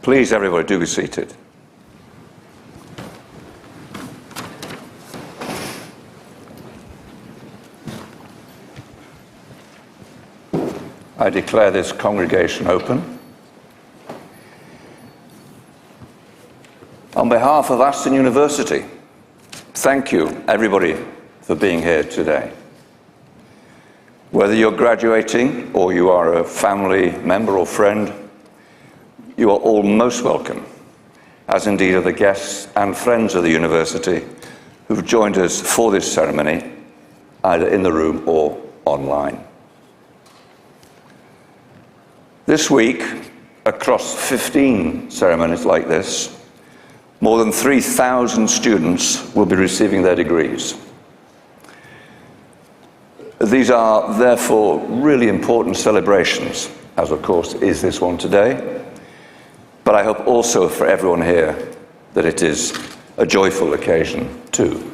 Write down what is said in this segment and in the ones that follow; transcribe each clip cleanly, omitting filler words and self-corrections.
Please, everybody, do be seated. I declare this congregation open. On behalf of Aston University, thank you, everybody, for being here today. Whether you're graduating or you are a family member or friend, you are all most welcome, as indeed are the guests and friends of the university who've joined us for this ceremony, either in the room or online. This week, across 15 ceremonies like this, more than 3,000 students will be receiving their degrees. These are therefore really important celebrations, as of course is this one today, but I hope also for everyone here that it is a joyful occasion too.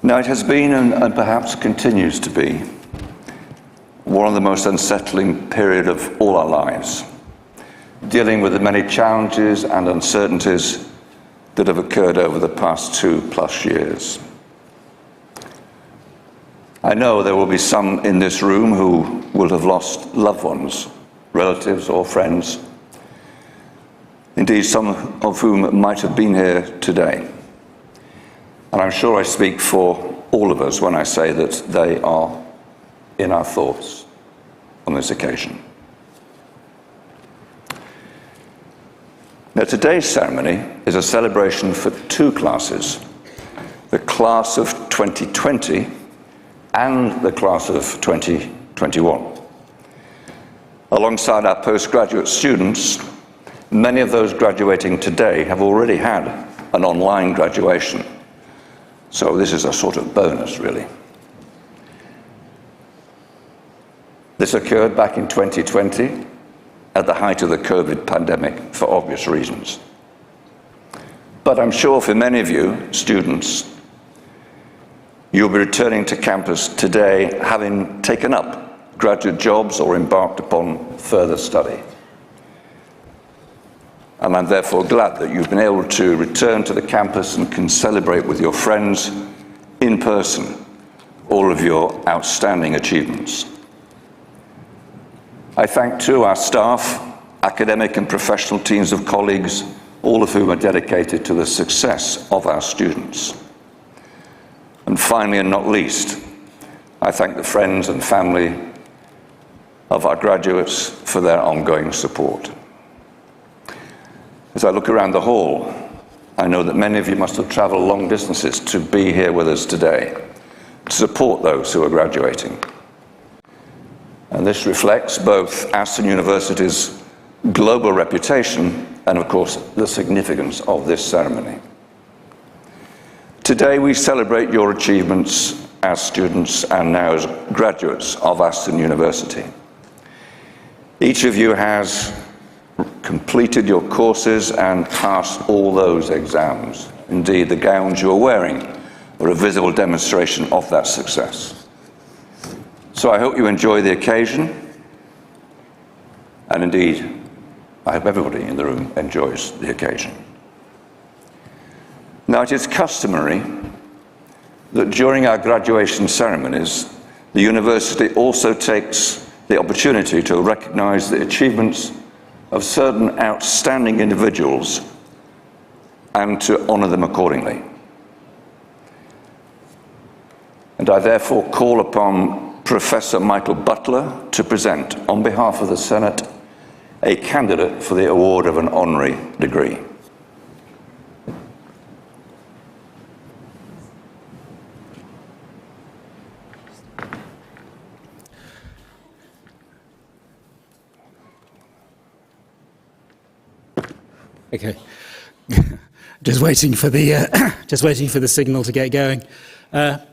Now, it has been, and perhaps continues to be, one of the most unsettling periods of all our lives, dealing with the many challenges and uncertainties that have occurred over the past 2+ years. I know there will be some in this room who will have lost loved ones, relatives or friends, indeed some of whom might have been here today. And I'm sure I speak for all of us when I say that they are in our thoughts on this occasion. Now, today's ceremony is a celebration for two classes, the class of 2020 and the class of 2021. Alongside our postgraduate students, many of those graduating today have already had an online graduation. So this is a sort of bonus, really. This occurred back in 2020, at the height of the COVID pandemic, for obvious reasons. But I'm sure for many of you, students, you'll be returning to campus today having taken up graduate jobs or embarked upon further study. And I'm therefore glad that you've been able to return to the campus and can celebrate with your friends in person all of your outstanding achievements. I thank too our staff, academic and professional teams of colleagues, all of whom are dedicated to the success of our students. And finally, and not least, I thank the friends and family of our graduates for their ongoing support. As I look around the hall, I know that many of you must have traveled long distances to be here with us today, to support those who are graduating. And this reflects both Aston University's global reputation and, of course, the significance of this ceremony. Today we celebrate your achievements as students and now as graduates of Aston University. Each of you has completed your courses and passed all those exams. Indeed, the gowns you are wearing are a visible demonstration of that success. So I hope you enjoy the occasion, and indeed, I hope everybody in the room enjoys the occasion. Now, it is customary that during our graduation ceremonies, the university also takes the opportunity to recognize the achievements of certain outstanding individuals and to honor them accordingly. And I therefore call upon Professor Michael Butler to present, on behalf of the Senate, a candidate for the award of an honorary degree. Okay, just waiting for the signal to get going.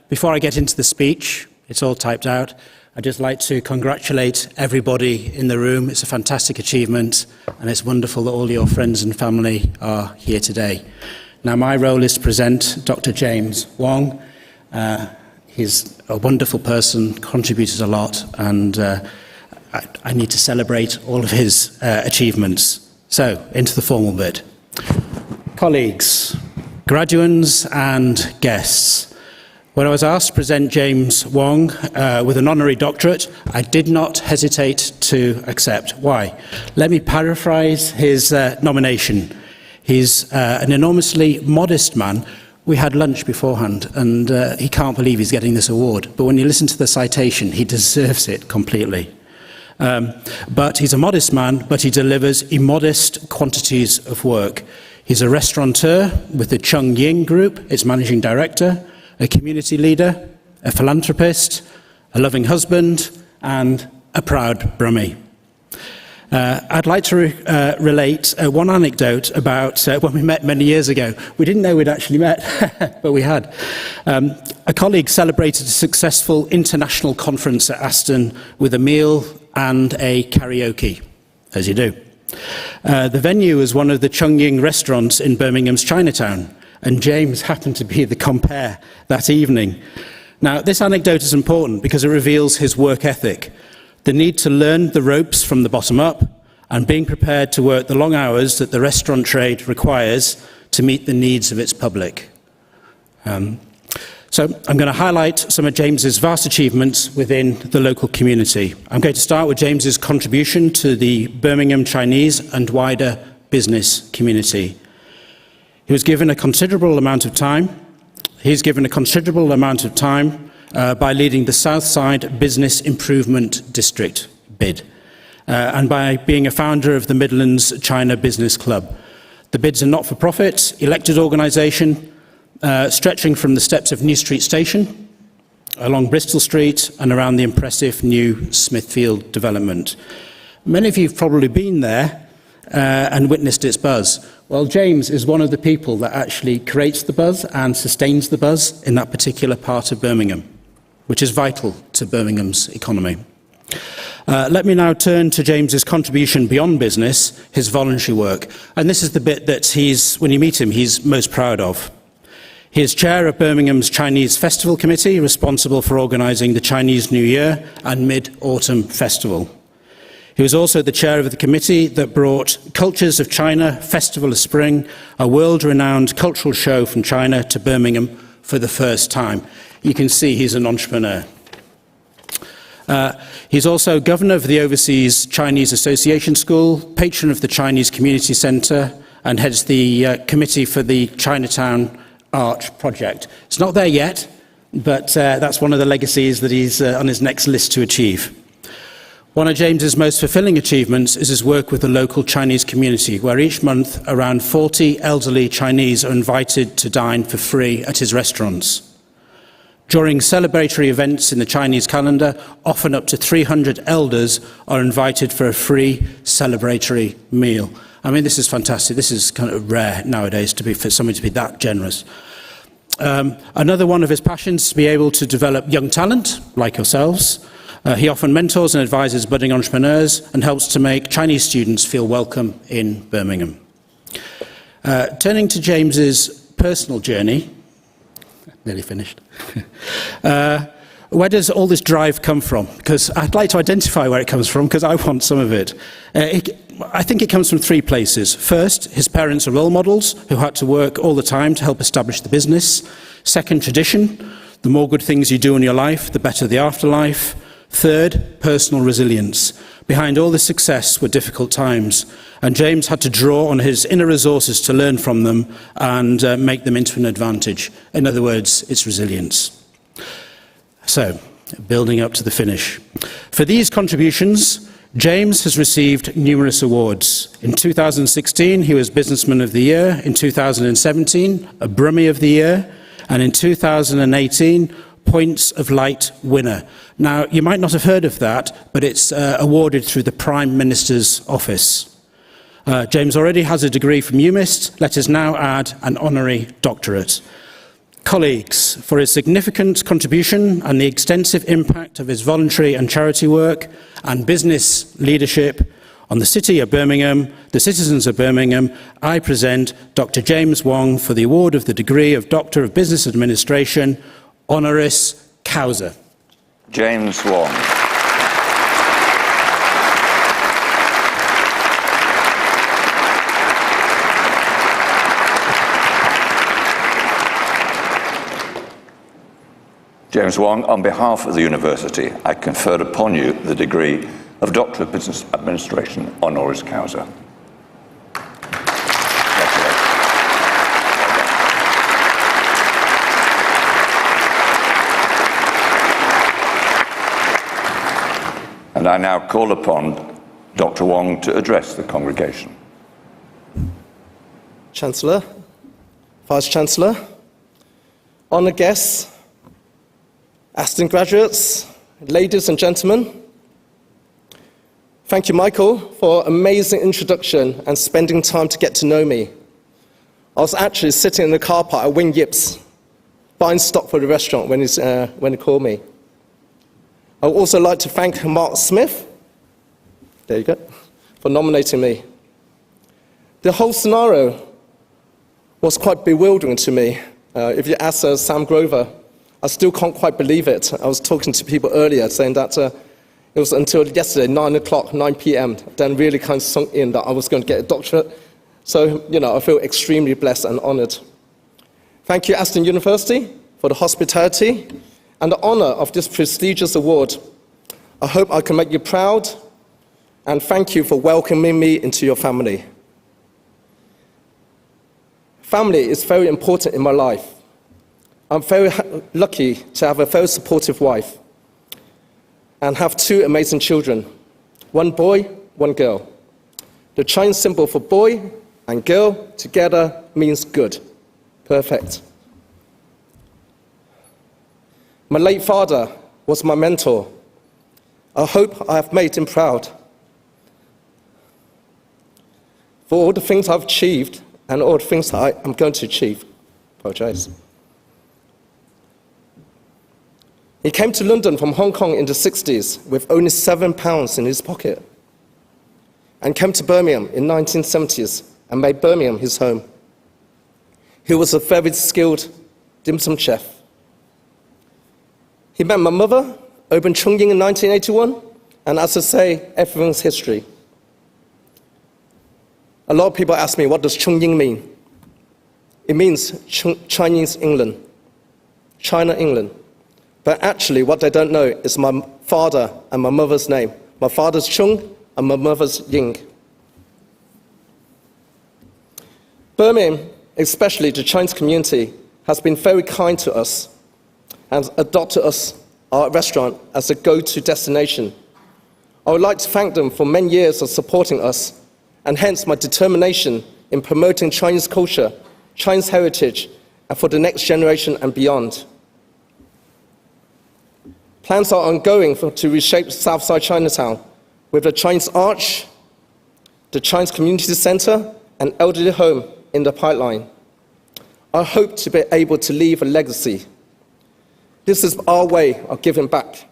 Before I get into the speech, it's all typed out. I'd just like to congratulate everybody in the room. It's a fantastic achievement, and it's wonderful that all your friends and family are here today. Now, my role is to present Dr. James Wong. He's a wonderful person, contributes a lot, and I need to celebrate all of his achievements. So, into the formal bit. Colleagues, graduands and guests, when I was asked to present James Wong with an honorary doctorate, I did not hesitate to accept. Why? Let me paraphrase his nomination. He's an enormously modest man. We had lunch beforehand, and he can't believe he's getting this award. But when you listen to the citation, he deserves it completely. But he's a modest man, but he delivers immodest quantities of work. He's a restaurateur with the Chung Ying Group, its managing director, a community leader, a philanthropist, a loving husband, and a proud Brummie. I'd like to relate one anecdote about when we met many years ago. We didn't know we'd actually met, but we had. A colleague celebrated a successful international conference at Aston with a meal and a karaoke, as you do. The venue was one of the Chung Ying restaurants in Birmingham's Chinatown, and James happened to be the compere that evening. Now, this anecdote is important because it reveals his work ethic, the need to learn the ropes from the bottom up, and being prepared to work the long hours that the restaurant trade requires to meet the needs of its public. So I'm going to highlight some of James's vast achievements within the local community. I'm going to start with James's contribution to the Birmingham Chinese and wider business community. He was given a considerable amount of time. He's given a considerable amount of time by leading the Southside Business Improvement District, BID, and by being a founder of the Midlands China Business Club. The BID's a not-for-profit, elected organisation stretching from the steps of New Street Station, along Bristol Street and around the impressive new Smithfield development. Many of you have probably been there and witnessed its buzz. Well, James is one of the people that actually creates the buzz and sustains the buzz in that particular part of Birmingham, which is vital to Birmingham's economy. Let me now turn to James's contribution beyond business, his voluntary work. And this is the bit that when you meet him, he's most proud of. He is chair of Birmingham's Chinese Festival Committee, responsible for organising the Chinese New Year and Mid-Autumn Festival. He was also the chair of the committee that brought Cultures of China Festival of Spring, a world-renowned cultural show from China, to Birmingham for the first time. You can see he's an entrepreneur. He's also governor of the Overseas Chinese Association School, patron of the Chinese Community Centre, and heads the committee for the Chinatown Art Project. It's not there yet, but that's one of the legacies that he's on his next list to achieve. One of James's most fulfilling achievements is his work with the local Chinese community, where each month around 40 elderly Chinese are invited to dine for free at his restaurants. During celebratory events in the Chinese calendar, often up to 300 elders are invited for a free celebratory meal. I mean, this is fantastic. This is kind of rare nowadays for somebody to be that generous. Another one of his passions is to be able to develop young talent, like yourselves. He often mentors and advises budding entrepreneurs and helps to make Chinese students feel welcome in Birmingham. Turning to James's personal journey, nearly finished. Where does all this drive come from? Because I'd like to identify where it comes from, because I want some of it. I think it comes from three places. First, his parents are role models who had to work all the time to help establish the business. Second, tradition. The more good things you do in your life, the better the afterlife. Third, personal resilience. Behind all this success were difficult times, and James had to draw on his inner resources to learn from them and make them into an advantage. In other words, it's resilience. So, building up to the finish. For these contributions, James has received numerous awards. In 2016, he was Businessman of the Year. In 2017, a Brummie of the Year. And in 2018, Points of Light winner. Now, you might not have heard of that, but it's awarded through the Prime Minister's office. James already has a degree from UMIST. Let us now add an honorary doctorate. Colleagues, for his significant contribution and the extensive impact of his voluntary and charity work and business leadership on the city of Birmingham, the citizens of Birmingham, I present Dr. James Wong for the award of the degree of Doctor of Business Administration, honoris causa. James Wong. James Wong, on behalf of the university, I confer upon you the degree of Doctor of Business Administration, honoris causa. And I now call upon Dr. Wong to address the congregation. Chancellor, Vice-Chancellor, honoured guests, Aston graduates, ladies and gentlemen, thank you, Michael, for an amazing introduction and spending time to get to know me. I was actually sitting in the car park at Wing Yips, buying stock for the restaurant when he called me. I would also like to thank Mark Smith, there you go, for nominating me. The whole scenario was quite bewildering to me. If you ask Sam Grover, I still can't quite believe it. I was talking to people earlier saying that it was until yesterday, 9 p.m, then really kind of sunk in that I was going to get a doctorate. So, I feel extremely blessed and honoured. Thank you, Aston University, for the hospitality and the honour of this prestigious award. I hope I can make you proud, and thank you for welcoming me into your family. Family is very important in my life. I'm very lucky to have a very supportive wife and have two amazing children, one boy, one girl. The Chinese symbol for boy and girl together means good. Perfect. My late father was my mentor. I hope I have made him proud. For all the things I've achieved and all the things that I am going to achieve. Apologize. He came to London from Hong Kong in the 60s with only £7 in his pocket and came to Birmingham in the 1970s and made Birmingham his home. He was a very skilled dim sum chef. He met my mother, opened Chungying in 1981, and as I say, everything's history. A lot of people ask me, what does Chungying mean? It means Chinese England, China, England. But actually, what they don't know is my father and my mother's name. My father's Chung and my mother's Ying. Birmingham, especially the Chinese community, has been very kind to us and adopted us, our restaurant, as a go-to destination. I would like to thank them for many years of supporting us, and hence my determination in promoting Chinese culture, Chinese heritage, and for the next generation and beyond. Plans are ongoing to reshape Southside Chinatown with the Chinese Arch, the Chinese Community Centre, and elderly home in the pipeline. I hope to be able to leave a legacy. This is our way of giving back.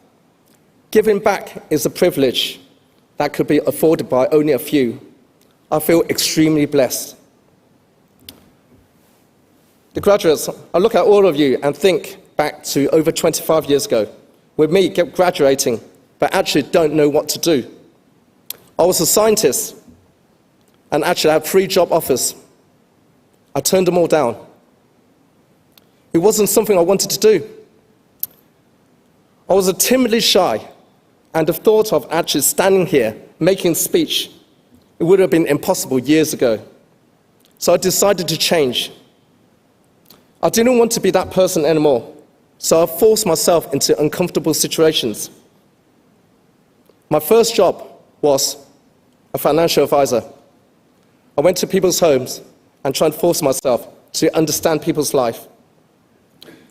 Giving back is a privilege that could be afforded by only a few. I feel extremely blessed. The graduates, I look at all of you and think back to over 25 years ago, with me graduating, but actually don't know what to do. I was a scientist and actually had 3 job offers. I turned them all down. It wasn't something I wanted to do. I was timidly shy, and the thought of actually standing here, making a speech, it would have been impossible years ago. So I decided to change. I didn't want to be that person anymore, so I forced myself into uncomfortable situations. My first job was a financial advisor. I went to people's homes and tried to force myself to understand people's life.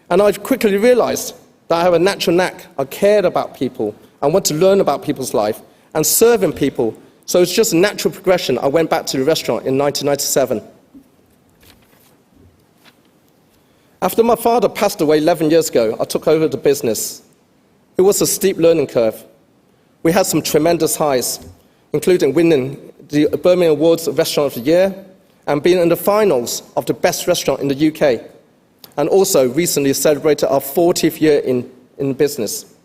And I quickly realized that I have a natural knack. I cared about people. I want to learn about people's life and serving people. So it's just a natural progression. I went back to the restaurant in 1997. After my father passed away 11 years ago, I took over the business. It was a steep learning curve. We had some tremendous highs, including winning the Birmingham Awards of Restaurant of the Year and being in the finals of the best restaurant in the UK, and also recently celebrated our 40th year in business.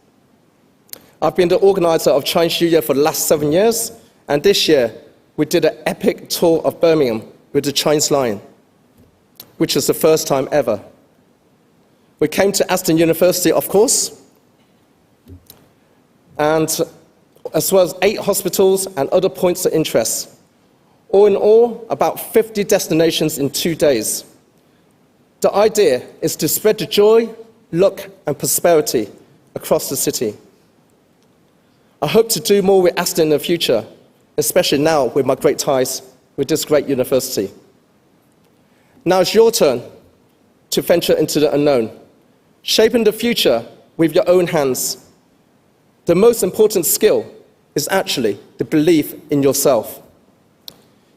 I've been the organizer of Chinese New Year for the last 7 years, and this year we did an epic tour of Birmingham with the Chinese Lion, which is the first time ever. We came to Aston University, of course, and as well as 8 hospitals and other points of interest. All in all, about 50 destinations in 2 days. The idea is to spread the joy, luck, and prosperity across the city. I hope to do more with Aston in the future, especially now with my great ties with this great university. Now it's your turn to venture into the unknown, shaping the future with your own hands. The most important skill is actually the belief in yourself.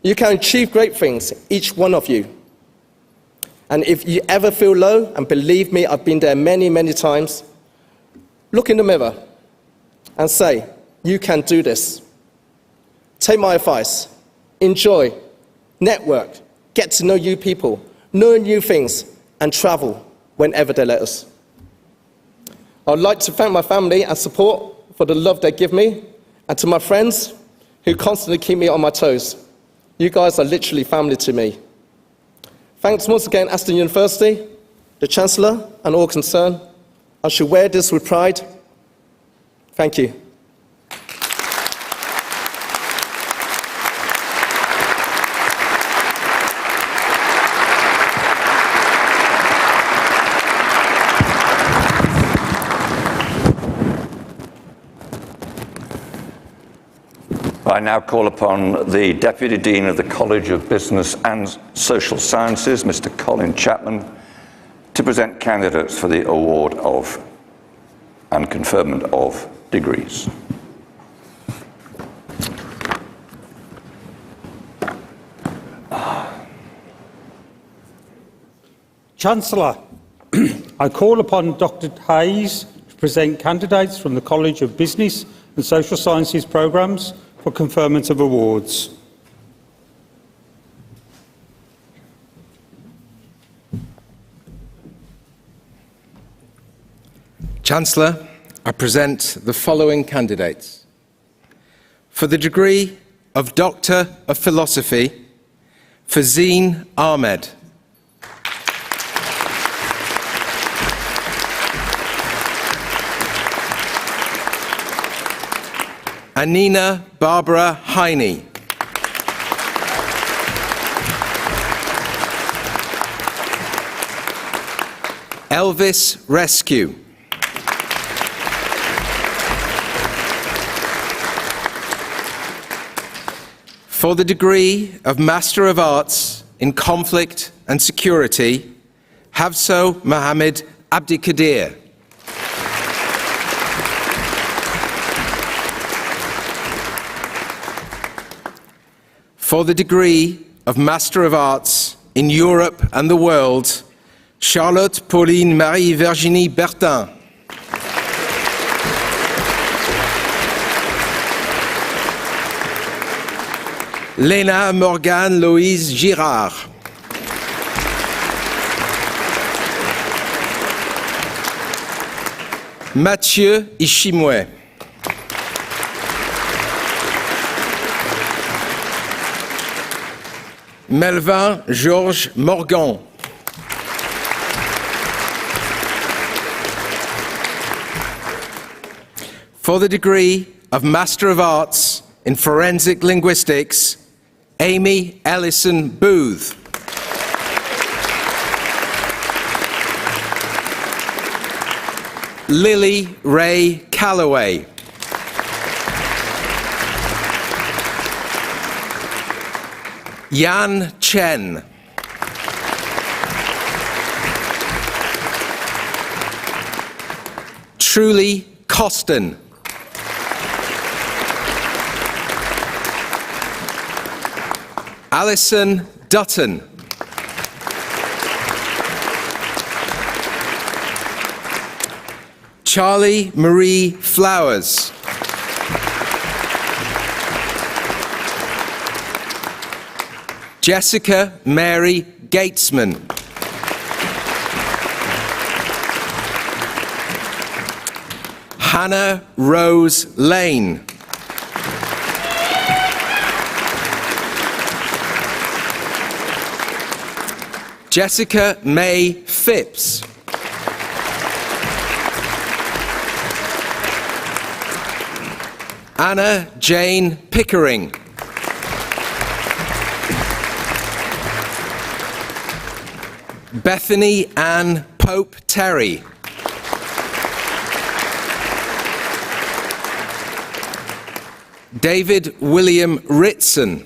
You can achieve great things, each one of you. And if you ever feel low, and believe me, I've been there many, many times, look in the mirror and say, you can do this. Take my advice, enjoy, network, get to know new people, know new things, and travel whenever they let us. I would like to thank my family and support for the love they give me, and to my friends who constantly keep me on my toes. You guys are literally family to me. Thanks once again, Aston University, the Chancellor, and all concerned. I shall wear this with pride. Thank you. I now call upon the Deputy Dean of the College of Business and Social Sciences, Mr. Colin Chapman, to present candidates for the award of and conferment of degrees. Chancellor, I call upon Dr. Hayes to present candidates from the College of Business and Social Sciences programmes for conferment of awards. Chancellor, I present the following candidates. For the degree of Doctor of Philosophy, Fazeen Ahmed. Anina Barbara Heine. Elvis Rescue. For the degree of Master of Arts in Conflict and Security, Havso Mohammed Abdikadir. For the degree of Master of Arts in Europe and the World, Charlotte Pauline Marie Virginie Bertin. Léna Morgane Loïse Girard. Mathieu Ishimwe. Melvin Georges Morgan. For the degree of Master of Arts in Forensic Linguistics, Amy Ellison Booth. Lily Ray Calloway. Yan Chen. Truly Costin. Alison Dutton. Charlie Marie Flowers. Jessica Mary Gatesman. Hannah Rose Lane. Jessica May Phipps. Anna Jane Pickering. Bethany Ann Pope Terry. David William Ritson.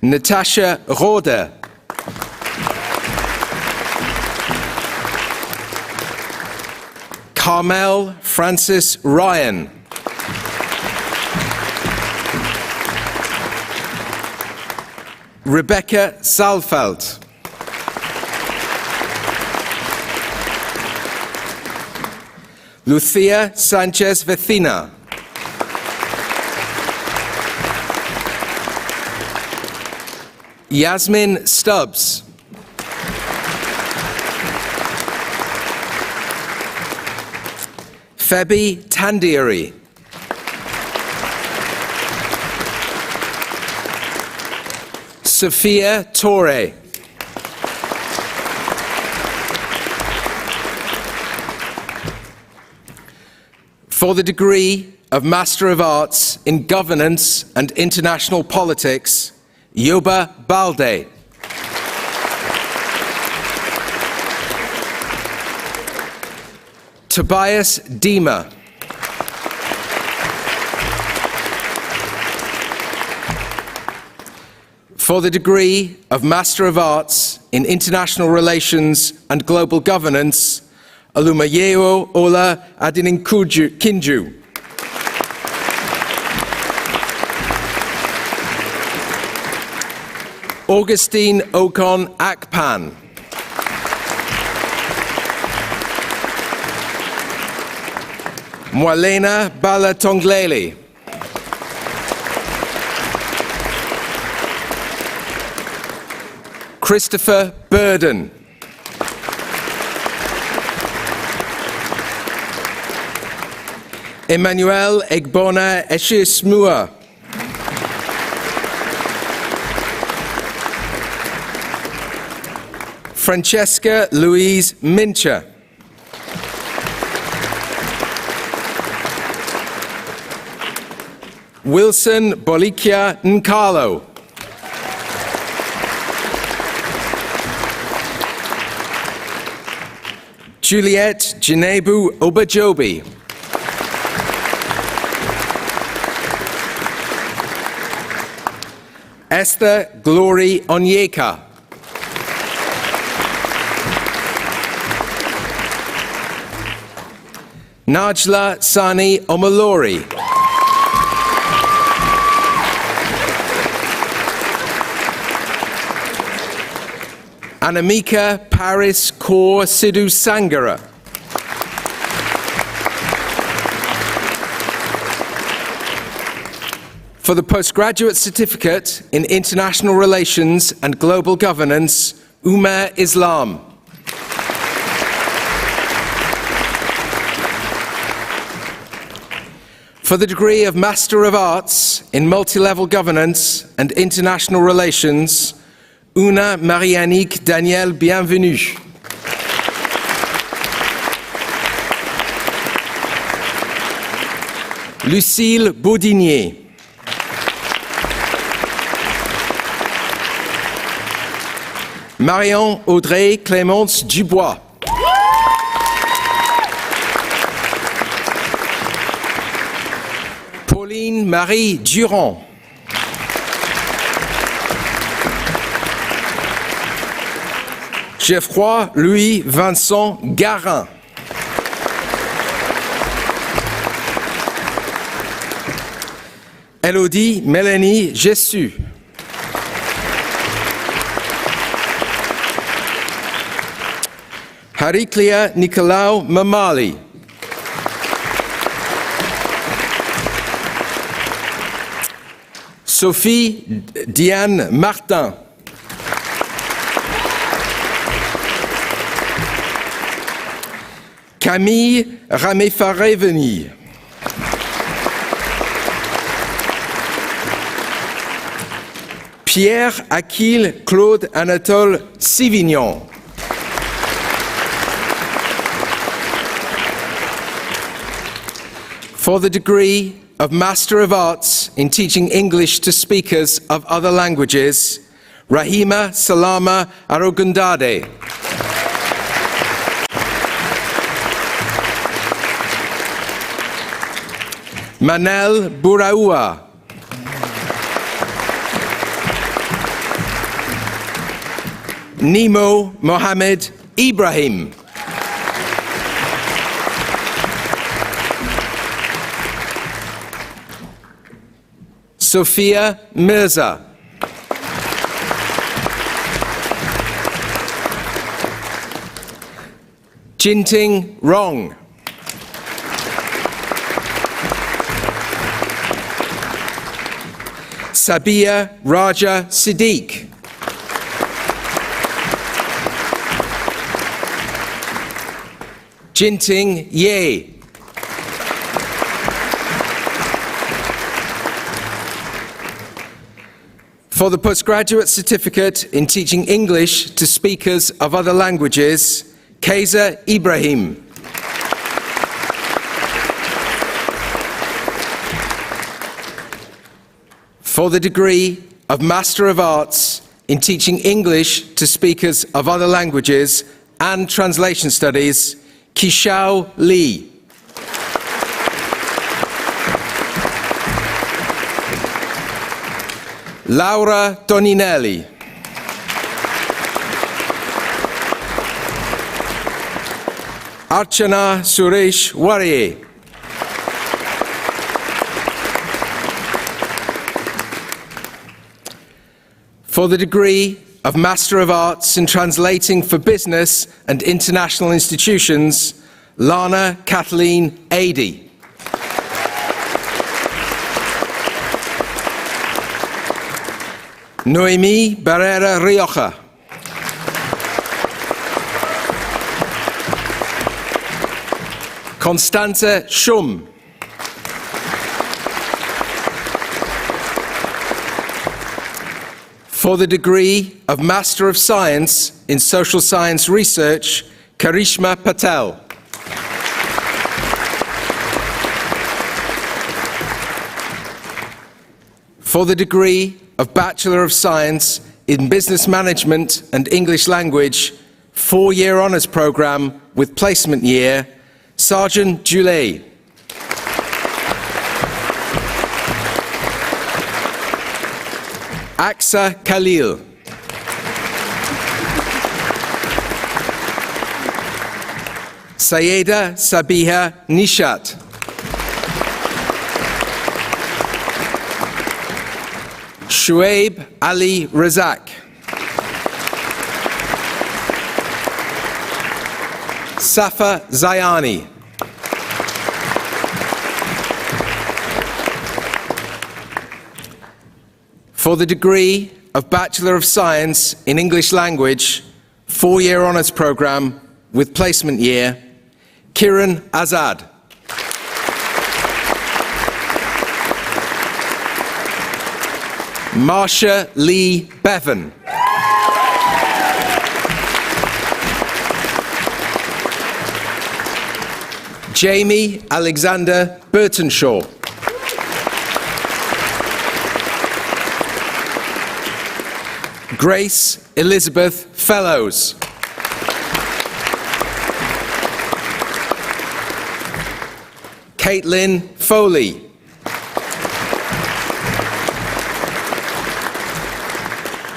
Natasha Roder. Carmel Francis Ryan. Rebecca Salfeld. Lucia Sanchez Vecina. Yasmin Stubbs. Febi Tandiary. Sophia Torre. For the degree of Master of Arts in Governance and International Politics, Yoba Balde. Tobias Dima. For the degree of Master of Arts in International Relations and Global Governance, Alumayeo Ola Adinin-Kinju. Augustine Okon Akpan. Mwalena Balatonglele. Christopher Burden. Emmanuel Egbona Eshismua. Francesca Louise Mincher. Wilson Bolikia Nkalo. Juliet Jinebu Obajobi. Esther Glory Onyeka. Najla Sani Omalori. Anamika Paris Kaur Sidhu Sangara. For the Postgraduate Certificate in International Relations and Global Governance, Umar Islam. For the degree of Master of Arts in Multi-Level Governance and International Relations, Una Marianique Daniel Bienvenue. Lucille Baudinier. Marion Audrey Clémence Dubois. Pauline Marie Durand. Geoffroy Louis Vincent Garin. Elodie Mélanie Jessu. Hariklia Nicolau Mamali. Sophie Diane Martin. Camille Raméfaré-Veny. Pierre Achille Claude Anatole Sivignon. For the degree of Master of Arts in Teaching English to Speakers of Other Languages, Rahima Salama Arogundade. Manel Buraua. Nemo Mohammed Ibrahim. Sophia Mirza. Jinting Rong. Sabia Raja Siddiq. Jinting Ye. For the Postgraduate Certificate in Teaching English to Speakers of Other Languages, Kaiser Ibrahim. For the degree of Master of Arts in Teaching English to Speakers of Other Languages and Translation Studies, Kishao Li. Laura Toninelli. Archana Suresh Warrier. For the degree of Master of Arts in Translating for Business and International Institutions, Lana Kathleen Adey. Noemi Barrera Rioja. Constanze Schum. For the degree of Master of Science in Social Science Research, Karishma Patel. For the degree of Bachelor of Science in Business Management and English Language, 4-year honours programme with placement year, Sergeant Dulay. Aksa Khalil. Sayeda Sabiha Nishat. Shuaib Ali Razak. Safa Zayani. For the degree of Bachelor of Science in English Language, 4-year honours programme with placement year, Kiran Azad. Marsha Lee Bevan. Jamie Alexander Burtonshaw. Grace Elizabeth Fellows. Caitlin Foley.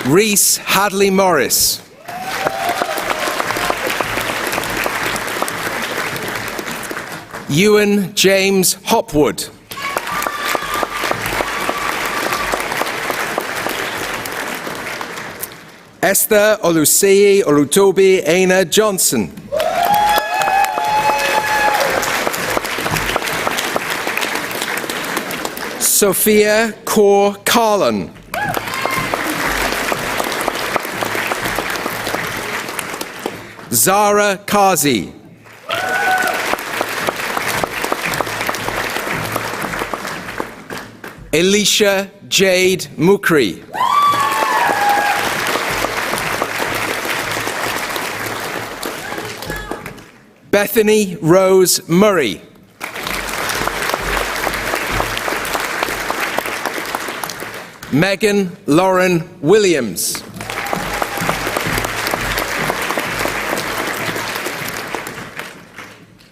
Reese Hadley Morris. Ewan James Hopwood. Esther Oluseyi Olutobi Aina Johnson. Sophia Kaur Carlin. Zara Kazi. Elisha Jade Mukri. Bethany Rose Murray. Megan Lauren Williams.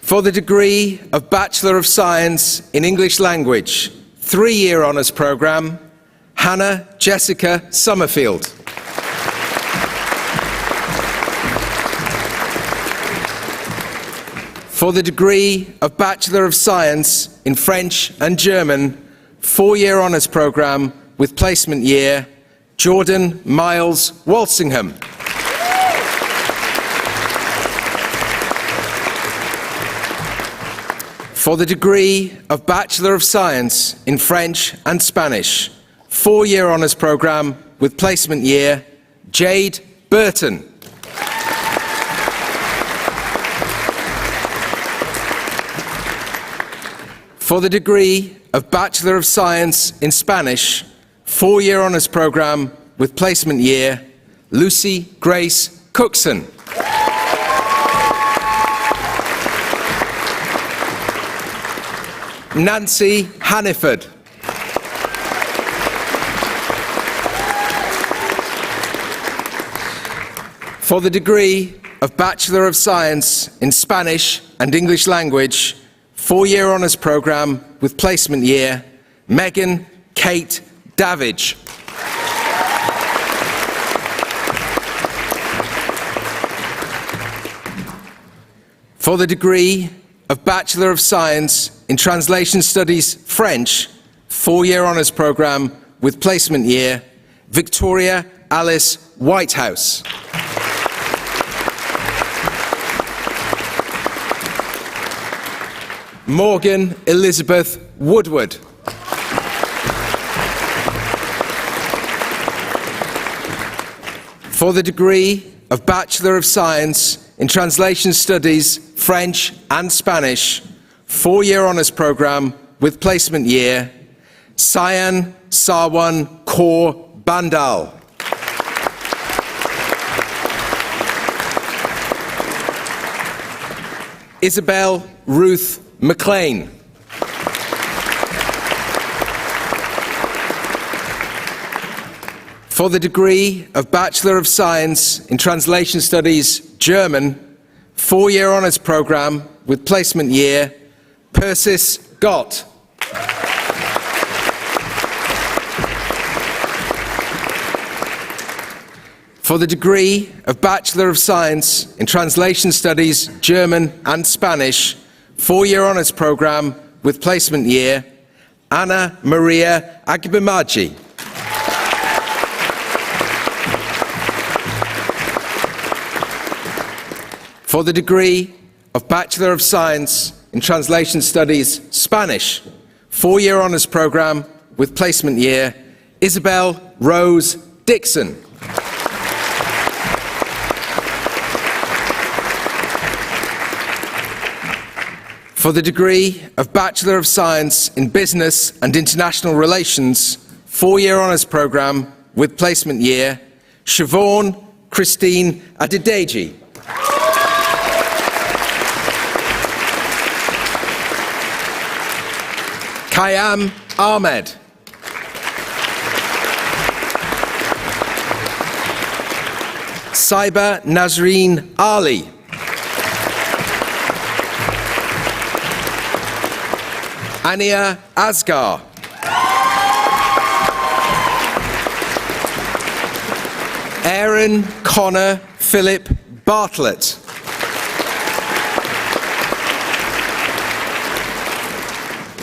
For the degree of Bachelor of Science in English Language, 3-year honours programme, Hannah Jessica Summerfield. For the degree of Bachelor of Science in French and German, 4-year honours programme with placement year, Jordan Miles Walsingham. For the degree of Bachelor of Science in French and Spanish, 4-year honours programme with placement year, Jade Burton. For the degree of Bachelor of Science in Spanish, 4-year honours programme with placement year, Lucy Grace Cookson. Nancy Hanniford. For the degree of Bachelor of Science in Spanish and English Language, 4-year honours programme with placement year, Megan Kate Davidge. For the degree of Bachelor of Science in Translation Studies French, 4-year honours programme with placement year, Victoria Alice Whitehouse. Morgan Elizabeth Woodward. For the degree of Bachelor of Science in Translation Studies French and Spanish, 4-year honours programme with placement year, Sayan Sarwan Kaur Bandal. Isabel Ruth McLean. For the degree of Bachelor of Science in Translation Studies German, 4-year honours programme with placement year, Persis Gott. For the degree of Bachelor of Science in Translation Studies German and Spanish, 4-year honours programme with placement year, Anna Maria Agbimaji. For the degree of Bachelor of Science in Translation Studies Spanish, 4-year honours programme with placement year, Isabel Rose Dixon. For the degree of Bachelor of Science in Business and International Relations, 4-year honours programme with placement year, Siobhan Christine Adedeji. Kayam Ahmed. Saiba Nazreen Ali. Ania Asgar. Aaron Connor Philip Bartlett.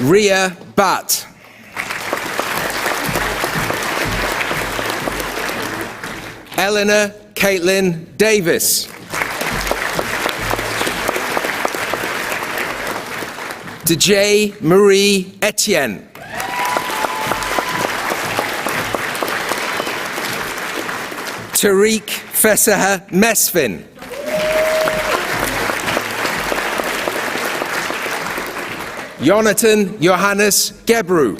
Ria Bat. Eleanor Caitlin Davis. Dejay Marie Etienne. Tariq Fesaha Mesfin. Jonathan Johannes Gebru.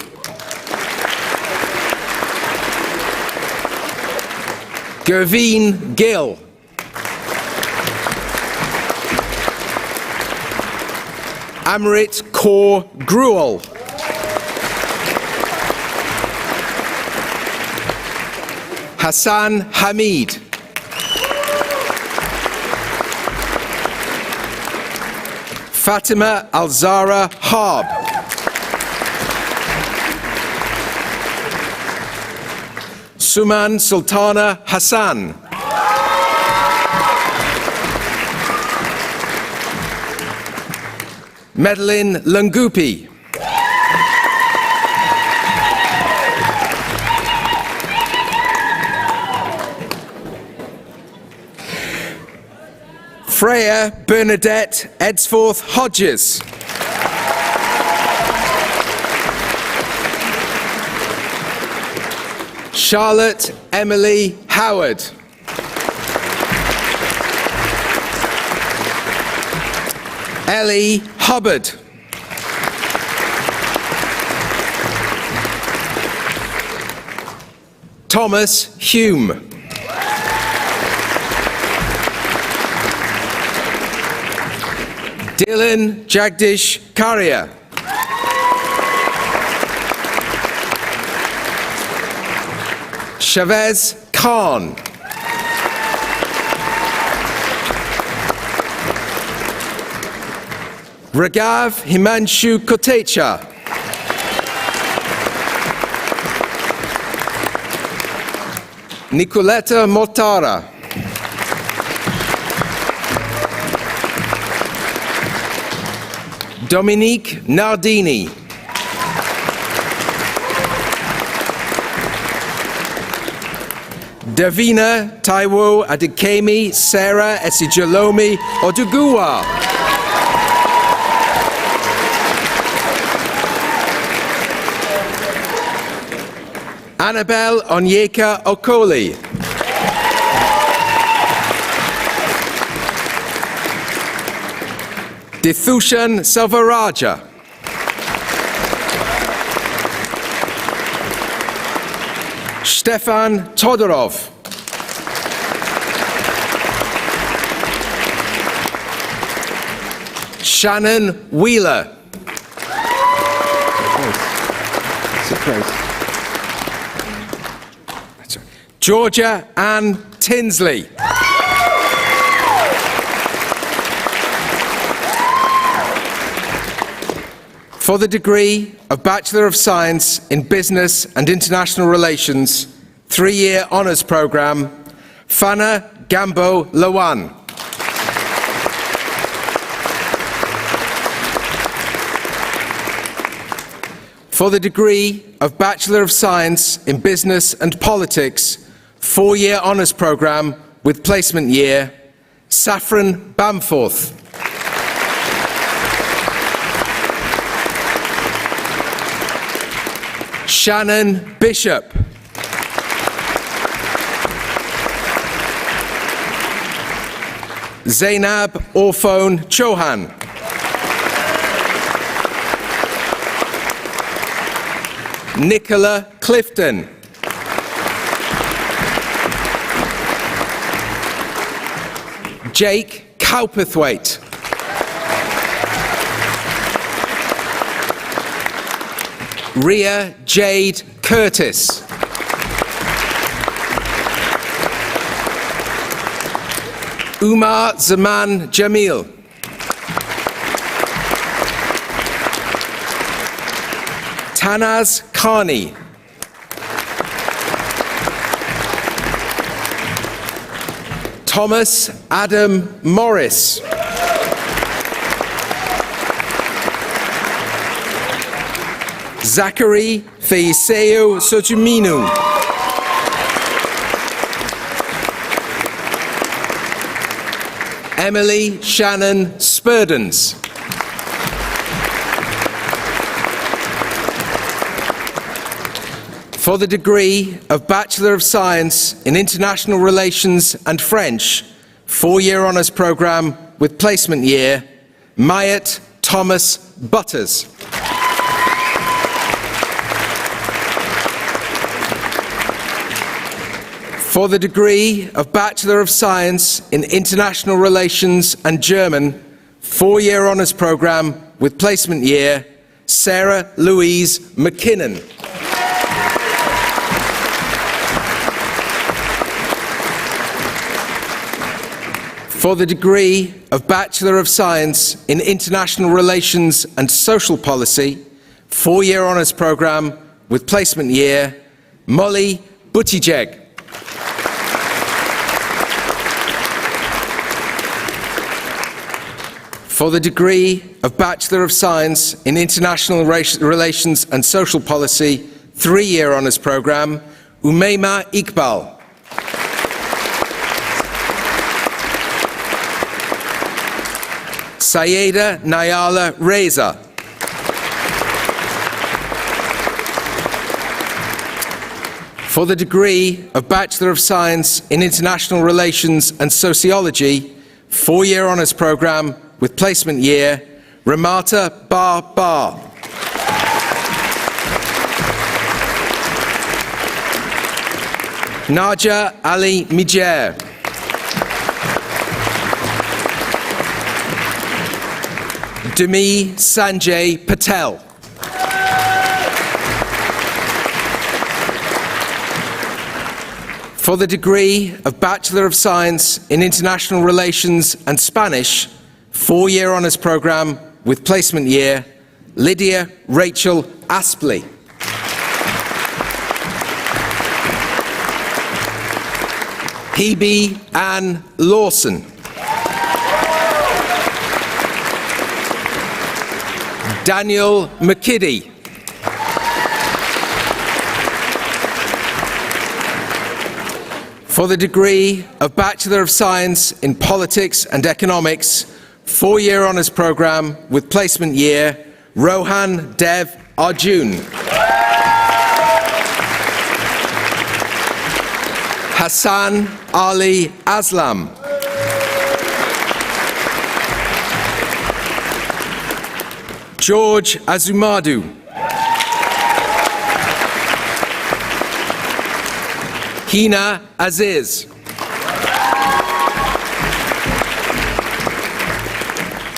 Gervine Gill. Amrit Kaur Gruel. Hassan Hamid. Fatima Alzara Harb. Suman Sultana Hassan. Madeline Lungupi. Freya Bernadette Edsforth Hodges. Charlotte Emily Howard. Ellie Hubbard. Thomas Hume. Dylan Jagdish Karia. Chavez Khan. Raghav Himanshu Kotecha. Nicoletta Mortara. Dominique Nardini. Davina Taiwo Adekemi Sarah Esijalomi Oduguwa. Annabelle Onyeka Okoli. Dithushan Selvaraja. Stefan Todorov. Shannon Wheeler. Georgia Ann Tinsley. For the degree of Bachelor of Science in Business and International Relations, 3-year honours programme, Fana Gambo Lawan. For the degree of Bachelor of Science in Business and Politics, 4-year honours programme with placement year, Saffron Bamforth. Shannon Bishop. Zainab Orphone Chauhan. Nicola Clifton. Jake Cowperthwaite. Ria Jade Curtis. Umar Zaman Jamil. Tanaz Khani. Thomas Adam Morris. Zachary Feiseo Sotuminu. Emily Shannon Spurdens. For the degree of Bachelor of Science in International Relations and French, 4-year honours programme with placement year, Mayat Thomas Butters. For the degree of Bachelor of Science in International Relations and German, 4-year honours programme with placement year, Sarah Louise McKinnon. For the degree of Bachelor of Science in International Relations and Social Policy, 4-year honours programme with placement year, Molly Buttigieg. For the degree of Bachelor of Science in International Relations and Social Policy, 3-year honours programme, Umeima Iqbal. Sayeda Nayala Reza. For the degree of Bachelor of Science in International Relations and Sociology, 4-year honours programme with placement year, Ramata Bar. Naja Ali Mijer. Demi Sanjay Patel. For the degree of Bachelor of Science in International Relations and Spanish, 4-year honours programme with placement year, Lydia Rachel Aspley. Hebe Ann Lawson. Daniel McKiddie. For the degree of Bachelor of Science in Politics and Economics, 4-year honours programme with placement year, Rohan Dev Arjun. Hassan Ali Aslam. George Azumadu. Hina Aziz.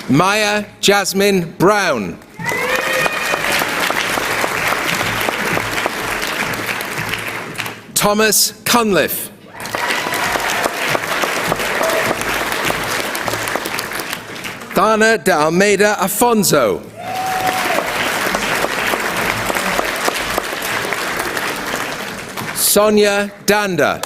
Maya Jasmine Brown. Thomas Cunliffe. Dana de Almeida Afonso. Sonia Danda.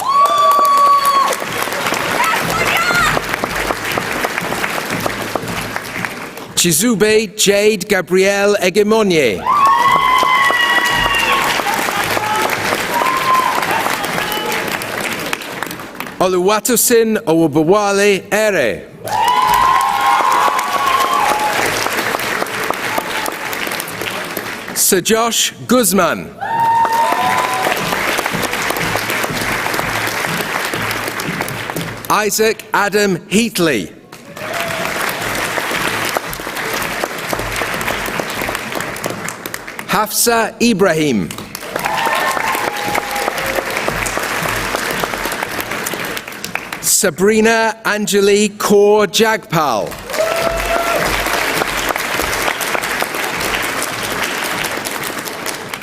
Chizube Jade Gabrielle Egemonye. Oluwatosin Owobawale Ere. Sir Josh Guzman. Isaac Adam Heatley. Hafsa Ibrahim. Sabrina Anjali Kaur Jagpal.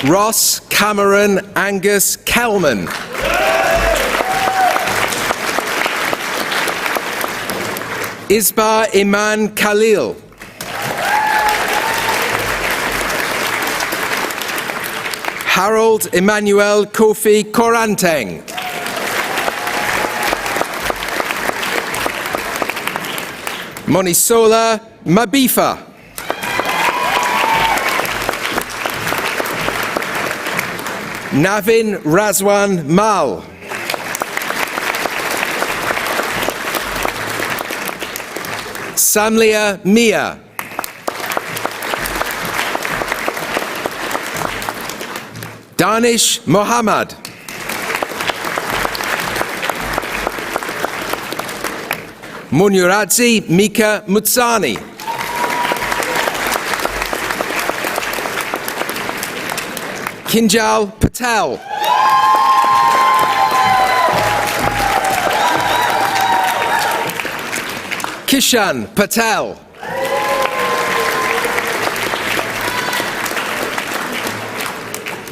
Ross Cameron Angus Kelman. Isba Iman Khalil. Harold Emmanuel Kofi Koranteng. Monisola Mabifa. Navin Razwan Mal. Samlia Mia. Danish Mohammad. Munyuradzi Mika Mutsani. Kinjal Patel. Kishan Patel.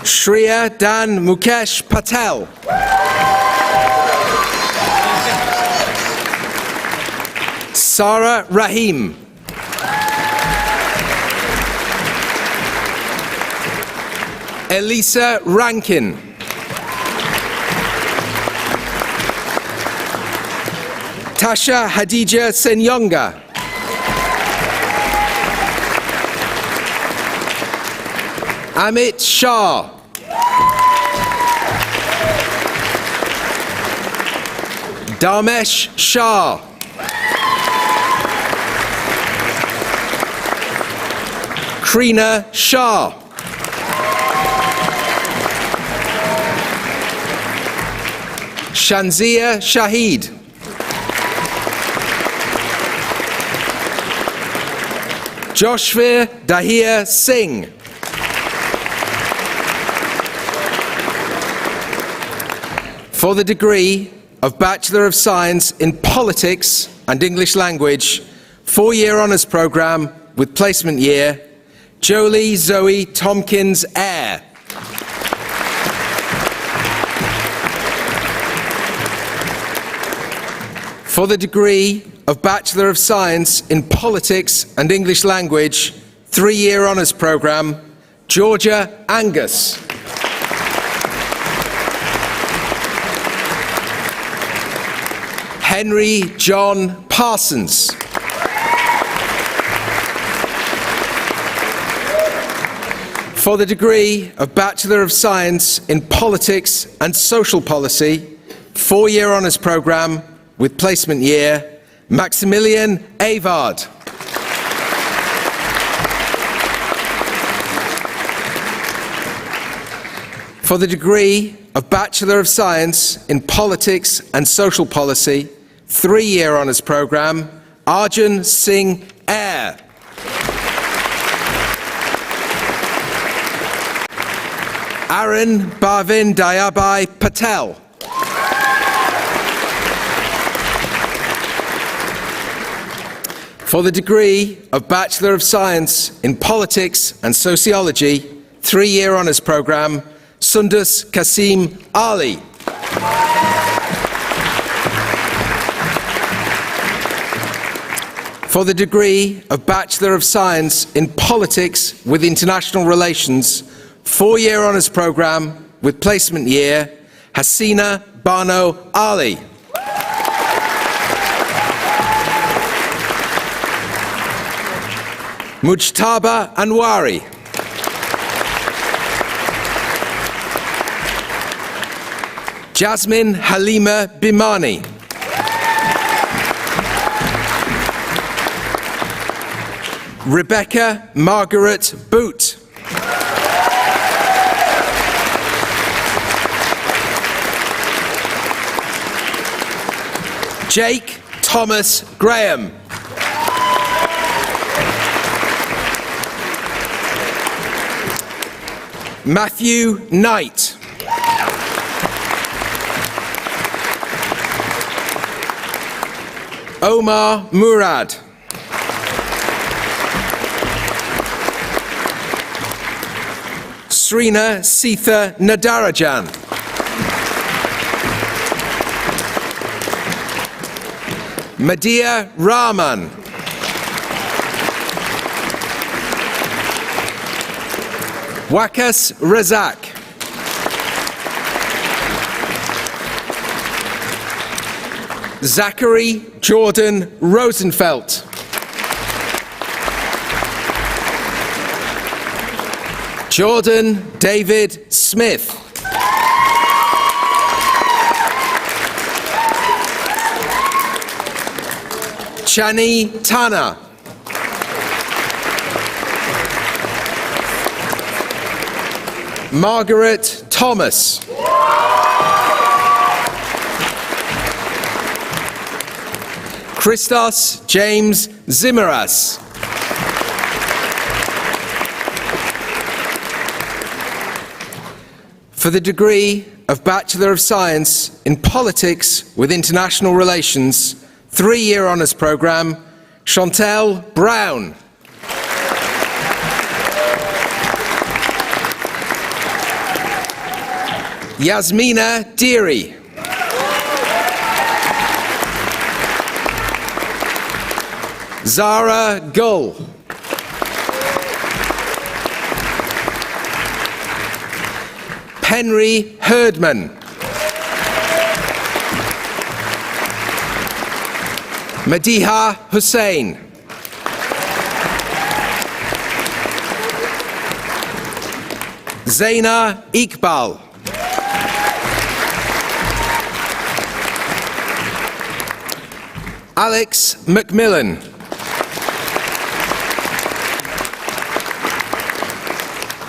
Shreya Dan Mukesh Patel. Sarah Rahim. Elisa Rankin. Tasha Hadija Senyonga. Amit Shah. Damesh Shah. Krina Shah. Shanzia Shahid. Joshua Dahir Singh. For the degree of Bachelor of Science in Politics and English Language, 4-year honours programme with placement year, Jolie Zoe Tompkins Eyre. For the degree of Bachelor of Science in Politics and English Language, 3-year honours programme, Georgia Angus. Henry John Parsons. For the degree of Bachelor of Science in Politics and Social Policy, 4-year honours programme with placement year, Maximilian Avard. For the degree of Bachelor of Science in Politics and Social Policy, 3-year honours programme, Arjun Singh Air. Aaron Bhavin Dayabai Patel. For the degree of Bachelor of Science in Politics and Sociology, 3-year honours programme, Sundus Kasim Ali. For the degree of Bachelor of Science in Politics with International Relations, 4-year honours programme with placement year, Hasina Bano Ali. Mujtaba Anwari. Jasmine Halima Bimani. Rebecca Margaret Boot. Jake Thomas Graham. Matthew Knight. Omar Murad. Srina Sitha Nadarajan. Madhya Rahman. Wakas Razak. Zachary Jordan Rosenfeld. Jordan David Smith. Chani Tana. Margaret Thomas. Christos James Zimmeras. For the degree of Bachelor of Science in Politics with International Relations, 3-year honours programme, Chantel Brown. Yasmina Deary. Zara Gull. Henry Herdman. Madiha Hussain. Zaina Iqbal. Alex Macmillan.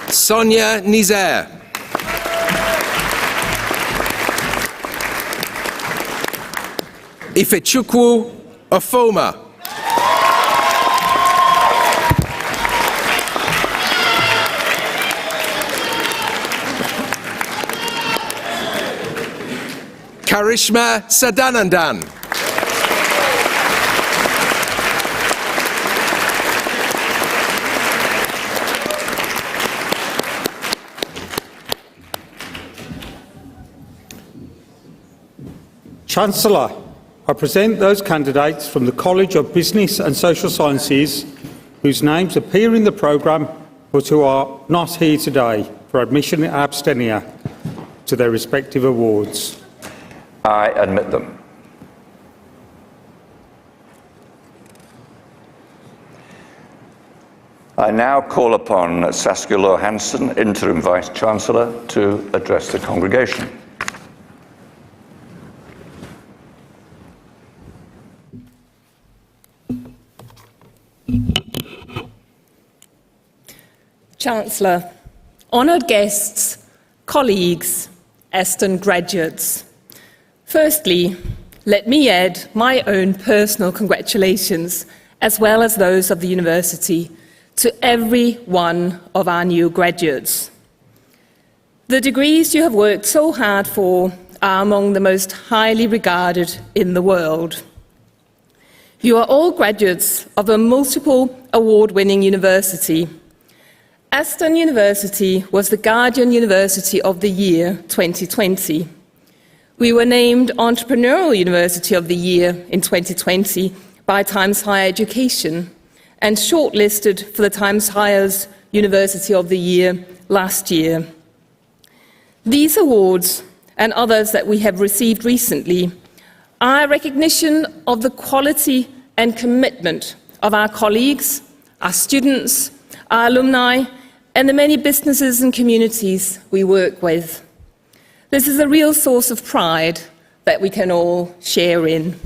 Sonia Nizer. Ifechukwu Ofoma. Karishma Sadanandan. Chancellor, I present those candidates from the College of Business and Social Sciences whose names appear in the programme but who are not here today for admission in absentia to their respective awards. I admit them. I now call upon Saskia Lohr-Hansen, Interim Vice-Chancellor, to address the congregation. Chancellor, honoured guests, colleagues, Aston graduates. Firstly, let me add my own personal congratulations, as well as those of the University, to every one of our new graduates. The degrees you have worked so hard for are among the most highly regarded in the world. You are all graduates of a multiple award-winning university. Aston University was the Guardian University of the Year 2020. We were named Entrepreneurial University of the Year in 2020 by Times Higher Education and shortlisted for the Times Higher's University of the Year last year. These awards and others that we have received recently are a recognition of the quality and commitment of our colleagues, our students, our alumni, and the many businesses and communities we work with. This is a real source of pride that we can all share in.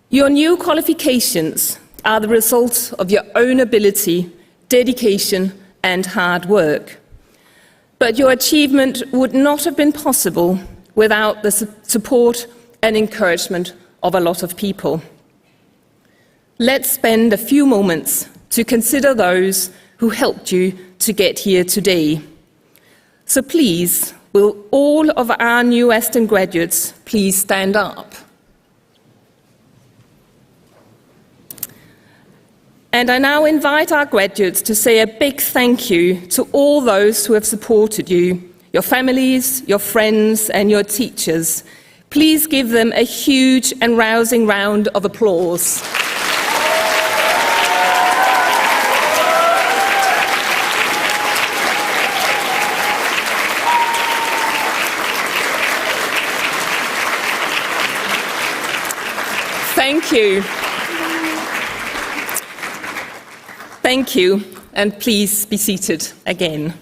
Your new qualifications are the result of your own ability, dedication, and hard work. But your achievement would not have been possible without the support and encouragement of a lot of people. Let's spend a few moments to consider those who helped you to get here today. So please, will all of our new Aston graduates please stand up? And I now invite our graduates to say a big thank you to all those who have supported you, your families, your friends, and your teachers. Please give them a huge and rousing round of applause. Thank you. Thank you, and please be seated again.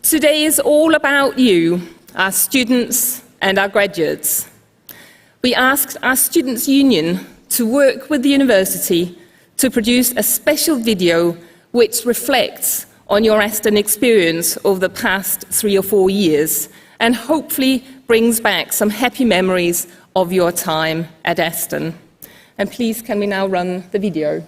Today is all about you, our students and our graduates. We asked our Students' Union to work with the university to produce a special video which reflects on your Aston experience over the past 3 or 4 years and hopefully brings back some happy memories of your time at Aston. And please, can we now run the video?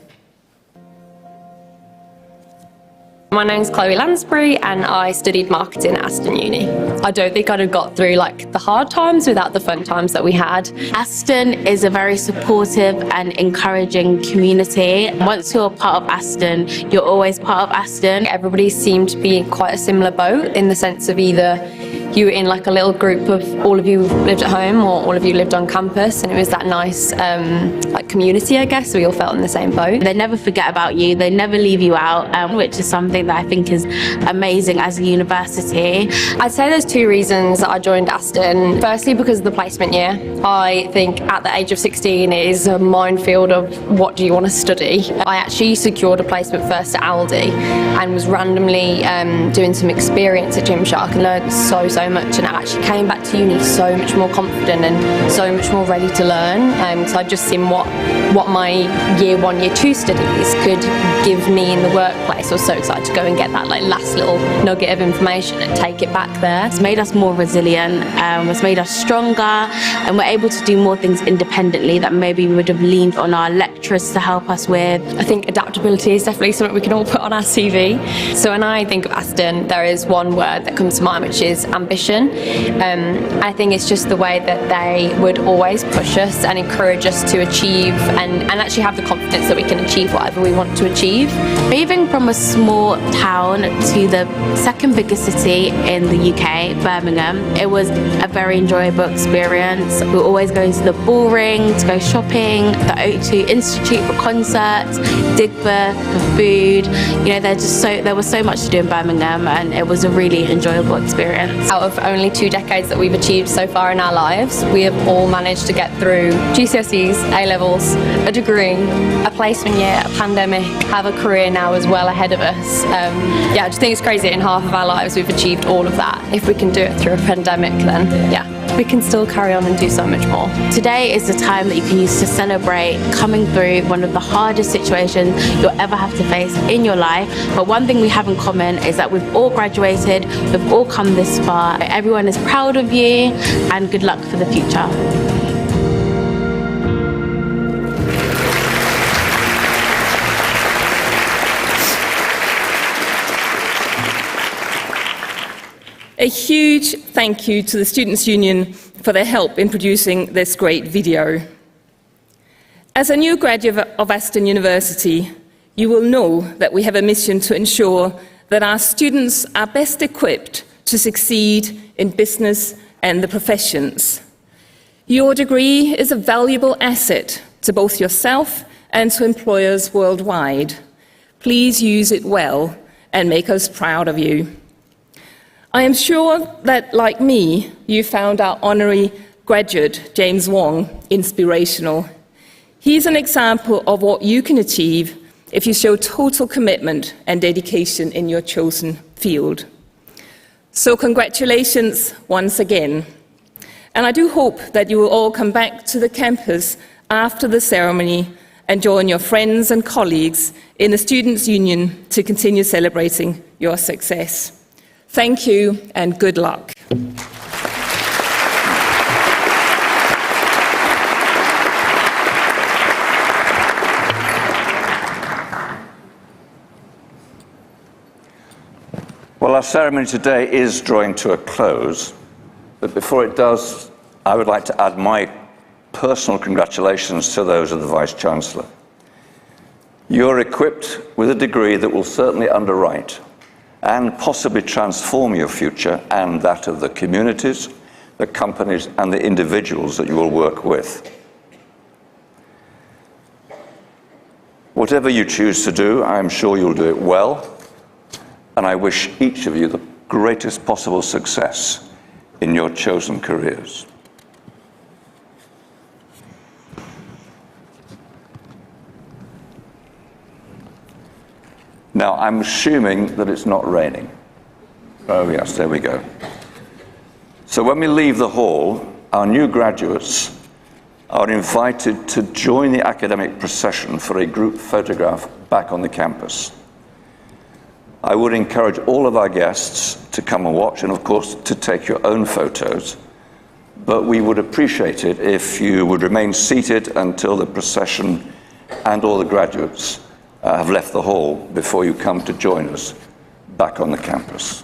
My name's Chloe Lansbury and I studied marketing at Aston Uni. I don't think I'd have got through the hard times without the fun times that we had. Aston is a very supportive and encouraging community. Once you're part of Aston, you're always part of Aston. Everybody seemed to be in quite a similar boat in the sense of either you were in like a little group of all of you lived at home or all of you lived on campus, and it was that nice like community, I guess. We all felt in the same boat. They never forget about you, they never leave you out, which is something that I think is amazing as a university. I'd say there's two reasons that I joined Aston. Firstly, because of the placement year. I think at the age of 16 it is a minefield of what do you want to study. I actually secured a placement first at Aldi and was randomly doing some experience at Gymshark and learned so much, and I actually came back to uni so much more confident and so much more ready to learn. So I'd just seen what my year 1, year 2 studies could give me in the workplace. I was so excited to go and get that like last little nugget of information and take it back there. It's made us more resilient, it's made us stronger, and we're able to do more things independently that maybe we would have leaned on our lecturers to help us with. I think adaptability is definitely something we can all put on our CV. So when I think of Aston, there is one word that comes to mind, which is ambition. I think it's just the way that they would always push us and encourage us to achieve and actually have the confidence that we can achieve whatever we want to achieve. Moving from a small town to the second biggest city in the UK, Birmingham, it was a very enjoyable experience. We were always going to the Bull Ring to go shopping, the O2 Institute for concerts, Digbeth for food. You know, there was so much to do in Birmingham, and it was a really enjoyable experience. Out of only 2 decades that we've achieved so far in our lives, we have all managed to get through GCSEs, A-levels, a degree, a placement year, a pandemic, have a career now as well ahead of us. I just think it's crazy that in half of our lives we've achieved all of that. If we can do it through a pandemic, then we can still carry on and do so much more. Today is the time that you can use to celebrate coming through one of the hardest situations you'll ever have to face in your life. But one thing we have in common is that we've all graduated, we've all come this far. Everyone is proud of you, and good luck for the future. A huge thank you to the Students' Union for their help in producing this great video. As a new graduate of Aston University, you will know that we have a mission to ensure that our students are best equipped to succeed in business and the professions. Your degree is a valuable asset to both yourself and to employers worldwide. Please use it well and make us proud of you. I am sure that, like me, you found our honorary graduate, James Wong, inspirational. He's an example of what you can achieve if you show total commitment and dedication in your chosen field. So congratulations once again. And I do hope that you will all come back to the campus after the ceremony and join your friends and colleagues in the Students' Union to continue celebrating your success. Thank you and good luck. Well, our ceremony today is drawing to a close, but before it does, I would like to add my personal congratulations to those of the Vice-Chancellor. You're equipped with a degree that will certainly underwrite and possibly transform your future and that of the communities, the companies, and the individuals that you will work with. Whatever you choose to do, I'm sure you'll do it well, and I wish each of you the greatest possible success in your chosen careers. Now, I'm assuming that it's not raining. Oh yes, there we go. So when we leave the hall, our new graduates are invited to join the academic procession for a group photograph back on the campus. I would encourage all of our guests to come and watch, and of course to take your own photos, but we would appreciate it if you would remain seated until the procession and all the graduates have left the hall before you come to join us back on the campus.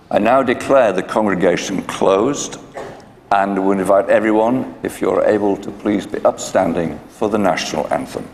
I now declare the congregation closed and will invite everyone, if you're able, to please be upstanding for the national anthem.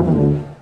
you.